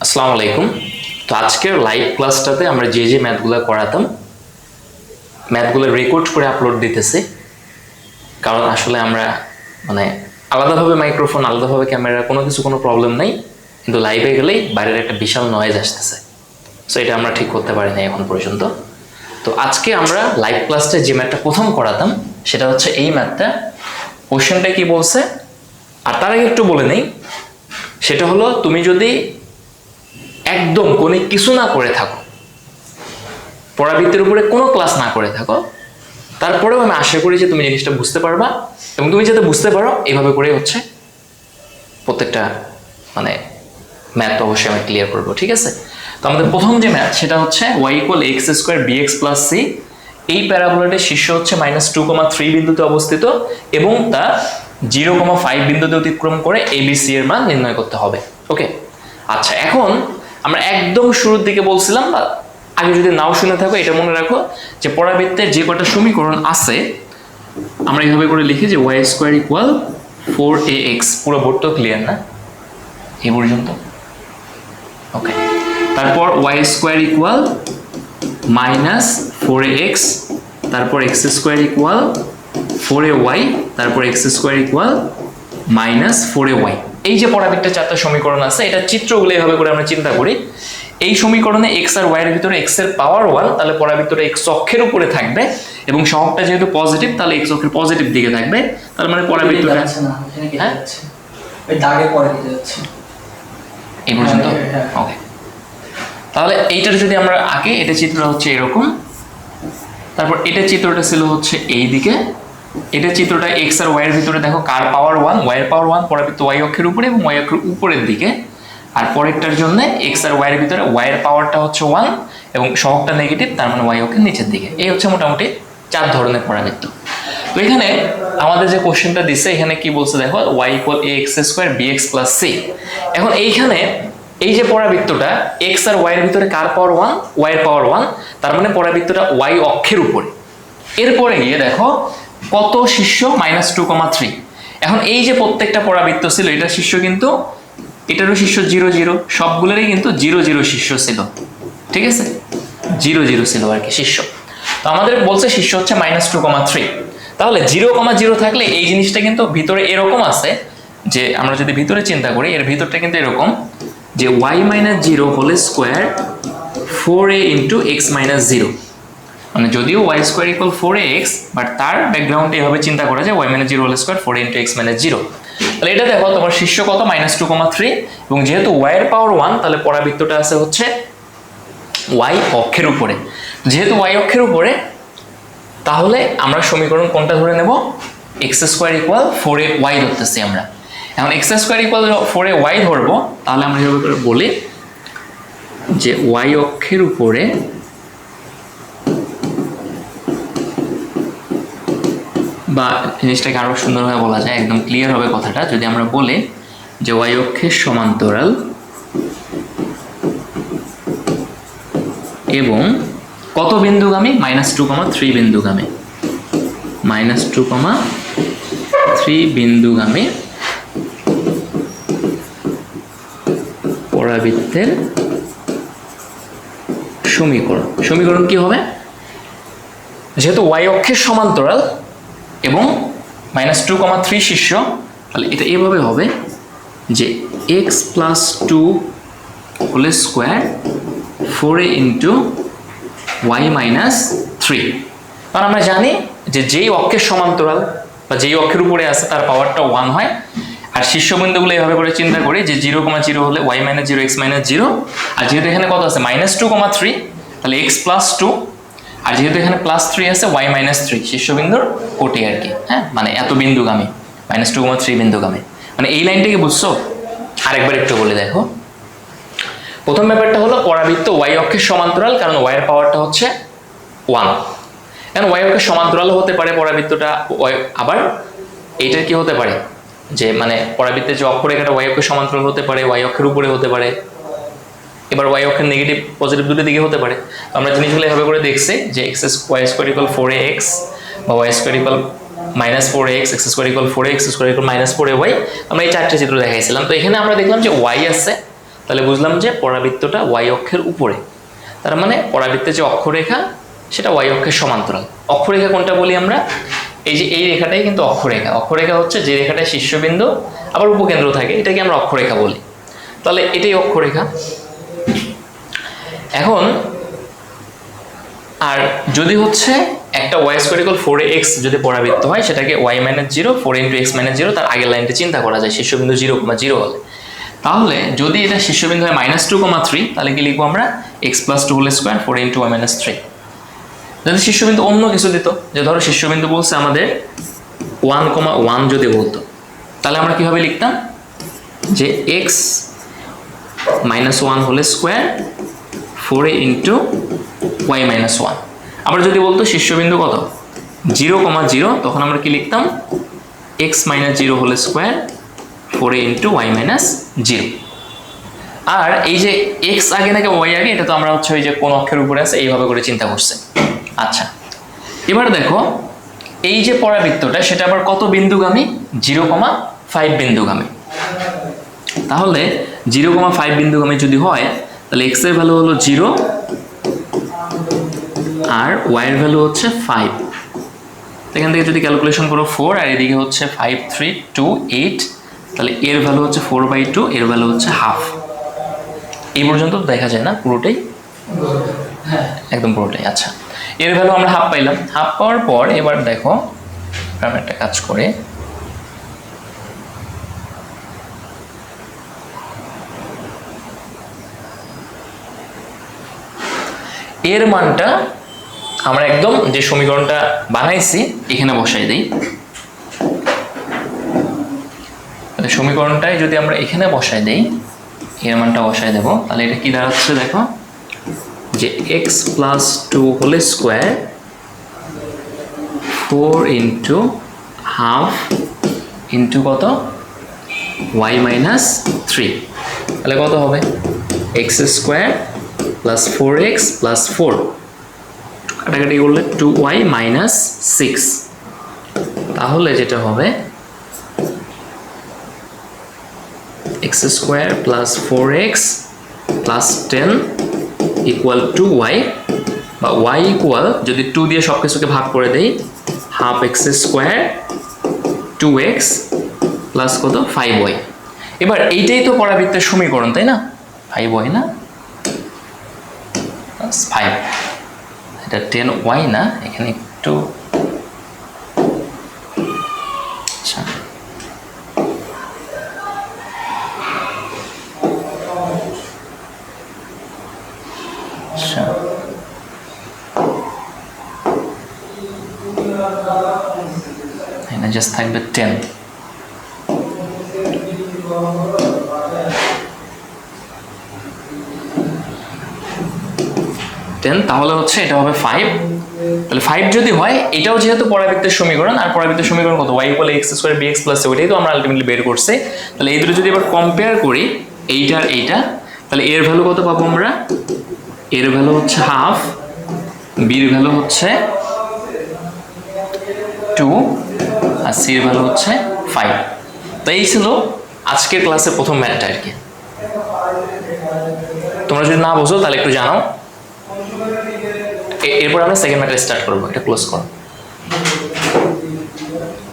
আসসালামু আলাইকুম। তো আজকের লাইভ ক্লাসটাতে আমরা যে ম্যাথগুলো করাতাম ম্যাথগুলো রেকর্ড করে আপলোড দিতেছি, কারণ আসলে আমরা আলাদাভাবে মাইক্রোফোন আলাদাভাবে ক্যামেরা কোনো প্রবলেম নেই, কিন্তু লাইভে গেলেই বাইরের একটা বিশাল নয়েজ আসতেছে। সো এটা আমরা ঠিক করতে পারি নাই এখন পর্যন্ত। তো আজকে আমরা লাইভ ক্লাসটা যে ম্যাথটা প্রথম করাতাম সেটা হচ্ছে এই ম্যাথটা। কোশ্চেনটা কি বলছে আর তার আগে একটু বলে নেই, সেটা হলো তুমি যদি একদম কোনো কিছু না করে থাকো, পরাবৃত্তের উপরে কোনো ক্লাস না করে থাকো, তারপরেও আমি আশা করি যে তুমি জিনিসটা বুঝতে পারবা, এবং তুমি যাতে বুঝতে পারো এইভাবে করে হচ্ছে প্রত্যেকটা ম্যাথ অবশ্যই আমি ক্লিয়ার করবো, ঠিক আছে? তো আমাদের প্রথম যে ম্যাথ সেটা হচ্ছে y=x² bx + c। এই প্যারাবোলাটির শীর্ষ হচ্ছে -2,3 বিন্দুতে অবস্থিত এবং তা 0,5 বিন্দুতে অতিক্রম করে ABC এর মান নির্ণয় করতে হবে। ওকে, আচ্ছা, এখন আমরা একদম শুরুর দিকে বলছিলাম, বা আগে যদি নাও শুনে থাকো এটা মনে রাখো যে পরাবৃত্তের যে কটা সমীকরণ আছে আমরা এইভাবে করে লিখি যে y² = 4ax। পুরো বোর্ড তো ক্লিয়ার না এই পর্যন্ত? ওকে, তারপর y² = -4ax, তারপর x² = 4ay, তারপর x² = -4ay। এই যে পরাবৃত্তের চারটা সমীকরণ আছে, এটা চিত্রগুলো এইভাবে করে আমরা চিন্তা করি। এই সমীকরণে x আর y এর ভিতরে x এর পাওয়ার 1, তাহলে পরাবৃত্তটা x অক্ষের উপরে থাকবে এবং সহগটা যেহেতু পজিটিভ তাহলে x অক্ষের পজিটিভ দিকে থাকবে, তার মানে পরাবৃত্তটা হ্যাঁ ওই দাগে পরে দিতে যাচ্ছে এই পর্যন্ত। ওকে, তাহলে এইটার যদি আমরা আগে এটা চিত্রটা হচ্ছে এরকম, তারপর এটা চিত্রটা ছিল হচ্ছে এই দিকে, এটা চিত্রটা x আর y এর ভিতরে দেখো কার পাওয়ার 1, y এর পাওয়ার 1, পরাবৃত্ত y অক্ষের উপরে এবং y অক্ষের উপরের দিকে। আর পরেরটার জন্য x আর y এর ভিতরে y এর পাওয়ারটা হচ্ছে 1 এবং সহগটা নেগেটিভ, তার মানে y অক্ষের নিচের দিকে। এই হচ্ছে মোটামুটি চার ধরনের পরাবৃত্ত। তো এখানে আমাদের যে কোশ্চেনটা দিছে এখানে কি বলছে দেখো, y=ax² bx + c। এখন এইখানে এই যে পরাবৃত্তটা x আর y এর ভিতরে কার পাওয়ার 1, y এর পাওয়ার 1, তার মানে পরাবৃত্তটা y অক্ষের উপরে। এরপরে গিয়ে দেখো কত শীর্ষ, -2,3। এখন এই যে প্রত্যেকটা পরাবৃত্ত ছিল এটা শীর্ষ, কিন্তু এটারও শীর্ষ 0 0, সবগুলোরই কিন্তু 0 0 শীর্ষ ছিল, ঠিক আছে? 0 0 ছিল আর কি শীর্ষ। তো আমাদের বলছে শীর্ষ হচ্ছে -2,3। তাহলে 0,0 থাকলে এই জিনিসটা কিন্তু ভিতরে এরকম আছে যে আমরা যদি ভিতরে চিন্তা করি, এর ভিতরটা কিন্তু এরকম যে y-0² 4a × x - 0। মানে যদিও y² = 4ax, বাট তার ব্যাকগ্রাউন্ডে এভাবে চিন্তা করা যায় y-0² 4a × x - 0। তাহলে এটা দেখো তোমার শীর্ষ কত, -2,3, এবং যেহেতু y এর পাওয়ার 1 তাহলে পরাবৃত্তটা আছে হচ্ছে y অক্ষের উপরে। যেহেতু y অক্ষের উপরে, তাহলে আমরা সমীকরণ কোনটা ধরে নেব, x² = 4ay ধরতেছি আমরা। এখন x² = 4ay ধরবো, তাহলে আমরা এভাবে করে বলি যে y অক্ষের উপরে বা জিনিসটাকে আরো সুন্দরভাবে বলা যায়, একদম ক্লিয়ার হবে কথাটা যদি আমরা বলি যে y অক্ষের সমান্তরাল এবং কত বিন্দুগামী, -2,3 বিন্দুগামী, -2,3 বিন্দুগামী পরাবৃত্তের সমীকরণ কি হবে, যেহেতু y অক্ষের সমান্তরাল এবং -2,3 শীর্ষ, তাহলে এটা এভাবে হবে যে x + 2² 4a × y - 3। কারণ আমরা জানি যে যেই অক্ষের সমান্তরাল বা যেই অক্ষের উপরে আছে তার পাওয়ারটা 1 হয়। আর শীর্ষবিন্দুগুলো এইভাবে করে চিন্তা করি যে 0,0 হলে y - 0 x - 0, আর যেহেতু এখানে কত আছে -2,3 তাহলে x + 2, আর যেহেতু এখানে +3 আছে y - 3, শীর্ষবিন্দুর কোটি আর কি, হ্যাঁ, মানে এত বিন্দুগামী, -2,3 বিন্দুগামী। মানে এই লাইনটাকে বুঝছো? আরেকবার একটু বলে দেখো। প্রথম ব্যাপারটা হলো পরাবৃত্ত y অক্ষের সমান্তরাল, কারণ y এর পাওয়ারটা হচ্ছে 1। এখন y অক্ষের সমান্তরাল হতে পারে পরাবৃত্তটা, আবার এইটার কি হতে পারে যে পরাবৃত্তের যে অক্ষরেখাটা y অক্ষের সমান্তরাল হতে পারে, y অক্ষের উপরে হতে পারে, এবার y অক্ষের নেগেটিভ পজিটিভ দুটো দিকে হতে পারে। তো আমরা জিনিসগুলো এভাবে করে দেখছি যে y² = 4ax বা y² -4ax, x² = 4ax, x² = -4ay, আমরা এই চারটে চিত্র দেখাইছিলাম। তো এখানে আমরা দেখলাম যে y আছে তাহলে বুঝলাম যে পরাবৃত্তটা ওয়াই অক্ষের উপরে, তার মানে পরাবৃত্তের যে অক্ষরেখা সেটা ওয়াই অক্ষের সমান্তরাল। অক্ষরেখা কোনটা বলি আমরা? এই যে এই রেখাটাই কিন্তু অক্ষরেখা। অক্ষরেখা হচ্ছে যে রেখাটায় শীর্ষবিন্দু আবার উপকেন্দ্র থাকে, এটাকে আমরা অক্ষরেখা বলি। তাহলে এটাই অক্ষরেখা। এখন আর যদি হচ্ছে একটা ওয়াই স্কোয়ার ইকুয়াল 4x যদি পরাবৃত্ত হয়, সেটাকে y minus 0 4 into x minus 0 তার আগের লাইনটা চিন্তা করা যায় শীর্ষবিন্দু 0,0 হলে। তাহলে যদি এটা শীর্ষবিন্দু হয় -2,3, তাহলে কি লিখবো আমরা x plus 2 whole square 4 into y minus 3। যদি শীর্ষবিন্দু অন্য কিছু দিত, যে ধরো শীর্ষবিন্দু বলছে আমাদের 1,1 যদি বলতো, তাহলে আমরা কিভাবে লিখতাম যে x minus 1 whole square 4 into y minus 1। আবার যদি বলতো শীর্ষবিন্দু কত 0,0, তখন আমরা কি লিখতাম x minus 0 whole square 4 into y minus 0। আর এই যে x আগে নাকি y আগে, এটা তো আমরা হচ্ছে ওই যে কোন অক্ষের উপরে আছে এইভাবে করে চিন্তা করছে। আচ্ছা, এবার দেখো এই যে পরাবৃত্তটা সেটা আবার কত বিন্দুগামী? 0,5 বিন্দুগামী। তাহলে 0,5 বিন্দুগামী যদি হয়, তাহলে x এর ভ্যালু হলো 0 আর y এর ভ্যালু হচ্ছে 5। এখান থেকে যদি ক্যালকুলেশন করো 4 আর এদিকে হচ্ছে 5 3 2 8, তাহলে এর ভ্যালু হচ্ছে 4/2, এর ভ্যালু হচ্ছে হাফ। এই পর্যন্ত দেখা যায় না পুরোটাই? একদম পুরোটাই। আচ্ছা, এর ভ্যালু আমরা হাফ পাইলাম। হাফ পাওয়ার পর এবার দেখো আমরা একটা কাজ করে এর মানটা আমরা একদম যে সমীকরণটা বানাইছি এখানে বসাই দিই। সমীকরণটাই যদি আমরা এখানে বসাই দেই, এর মানটা বসাই দেব, তাহলে এটা কি দাঁড়াচ্ছে দেখো যে x plus 2 whole square 4 into half into কত y মাইনাস 3। তাহলে কত হবে x square plus 4x plus 4, কাটাকাটি করলে 2y মাইনাস 6। তাহলে যেটা হবে x square plus 4x plus 10 equal 2y, বা y ইকুয়াল যদি 2 দিয়ে সব কিছুকে ভাগ করে দেই half x square 2x plus কত 5y। এবার এইটাই তো পরাবৃত্তের সমীকরণ, তাই না? 5y না 5, এটা 10y না, এখানে একটু আচ্ছা আচ্ছা এখানে জাস্ট থাকবে 10। তাহলে হচ্ছে এটা হবে 5। তাহলে 5 যদি হয়, এটাও যেহেতু পরাবৃত্তের সমীকরণ, আর পরাবৃত্তের সমীকরণ কত y equal x square bx plus c, ওইটাই তো আমরা আলটিমেটলি বের করছি। তাহলে এই দুটো যদি এবার কম্পেয়ার করি এইটা আর এইটা, তাহলে এর ভ্যালু কত পাবো আমরা? এর ভ্যালু হচ্ছে হাফ, বির ভ্যালু হচ্ছে 2 আর সি এর ভ্যালু হচ্ছে 5। তো এই ছিল আজকের ক্লাসের প্রথম ম্যাথটা আর কি। তোমরা যদি না বোঝো তাহলে একটু জানাও, এরপর আমরা সেকেন্ড ম্যাথটা স্টার্ট করবো। এটা ক্লোজ করো।